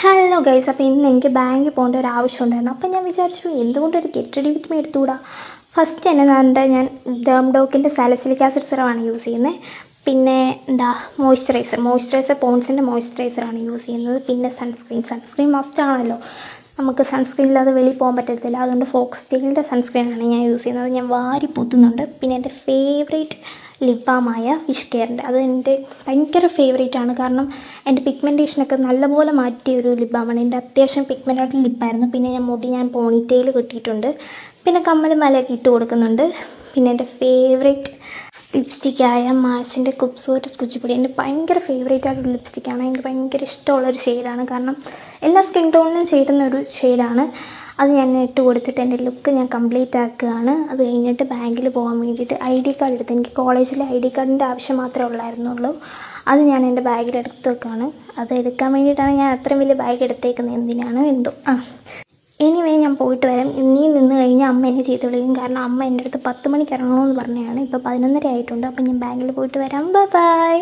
Hello guys, അപ്പോൾ ഇന്ന് എനിക്ക് ബാങ്കിൽ പോകേണ്ട ഒരു ആവശ്യം ഉണ്ടായിരുന്നു. അപ്പോൾ ഞാൻ വിചാരിച്ചു എന്തുകൊണ്ടൊരു ഗെറ്റ് റെഡി വിത്ത് മീ എടുത്തുകൂടാ. ഫസ്റ്റ് തന്നെ ഞാൻ ഡേംഡോക്കിൻ്റെ സാലിസിലിക് ആസിഡ് സിറമാണ് യൂസ് ചെയ്യുന്നത്. പിന്നെ മോയ്സ്ചറൈസർ പോൺസിൻ്റെ മോയ്സ്ചറൈസറാണ് യൂസ് ചെയ്യുന്നത്. പിന്നെ സൺസ്ക്രീൻ മസ്റ്റ് ആണല്ലോ, നമുക്ക് സൺസ്ക്രീനില്ലാതെ വെളിയിൽ പോകാൻ പറ്റത്തില്ല. അതുകൊണ്ട് ഫോക്സ്ടെയിലിൻ്റെ സൺസ്ക്രീനാണ് ഞാൻ യൂസ് ചെയ്യുന്നത്. ഞാൻ വാരി പൊത്തുന്നുണ്ട്. പിന്നെ എൻ്റെ ഫേവറേറ്റ് ലിപ് ബാമായ ഫിഷ് കെയറിൻ്റെ, അത് എൻ്റെ ഭയങ്കര ഫേവറേറ്റാണ്. കാരണം എൻ്റെ പിഗ്മെൻറ്റേഷനൊക്കെ നല്ലപോലെ മാറ്റിയ ഒരു ലിപ് ബാമാണ്. എൻ്റെ അത്യാവശ്യം പിഗ്മെൻറ്റഡ് ലിപ്പായിരുന്നു. പിന്നെ ഞാൻ പോണിറ്റെയിൽ കെട്ടിയിട്ടുണ്ട്. പിന്നെ കമ്മലും മലയൊക്കെ ഇട്ട് കൊടുക്കുന്നുണ്ട്. പിന്നെ എൻ്റെ ഫേവറേറ്റ് ലിപ്സ്റ്റിക്കായ മാർസിൻ്റെ ഖൂബ്സൂരത് കുച്ചിപ്പുടി എൻ്റെ ഭയങ്കര ഫേവറേറ്റ് ആയിട്ടൊരു ലിപ്സ്റ്റിക്കാണ്. എനിക്ക് ഭയങ്കര ഇഷ്ടമുള്ളൊരു ഷെയ്ഡാണ്. കാരണം എല്ലാ സ്കിൻ ടോണിനും ചേരുന്ന ഒരു ഷെയ്ഡാണ്. അത് ഞാൻ ഇട്ട് കൊടുത്തിട്ട് എൻ്റെ ലുക്ക് ഞാൻ കംപ്ലീറ്റ് ആക്കുകയാണ്. അത് കഴിഞ്ഞിട്ട് ബാങ്കിൽ പോകാൻ വേണ്ടിയിട്ട് ID കാർഡ് എടുത്ത്, എനിക്ക് കോളേജിലെ ID കാർഡിൻ്റെ ആവശ്യം മാത്രമേ ഉള്ളായിരുന്നുള്ളൂ. അത് ഞാൻ എൻ്റെ ബാഗിലെടുത്ത് വെക്കുകയാണ്. അത് എടുക്കാൻ വേണ്ടിയിട്ടാണ് ഞാൻ അത്രയും വലിയ ബാഗ് എടുത്തേക്കുന്നത്. എന്തിനാണ് എന്തോ എനിവേ ഞാൻ പോയിട്ട് വരാം. ഇനിയും നിന്ന് കഴിഞ്ഞാൽ അമ്മ എന്നെ ചീത്ത വിളിക്കും. കാരണം അമ്മ എൻ്റെ അടുത്ത് 10 മണിക്ക് ഇറങ്ങണമെന്ന് പറഞ്ഞതാണ്. ഇപ്പോൾ 11:30 ആയിട്ടുണ്ട്. അപ്പം ഞാൻ ബാങ്കിൽ പോയിട്ട് വരാം. ബൈ.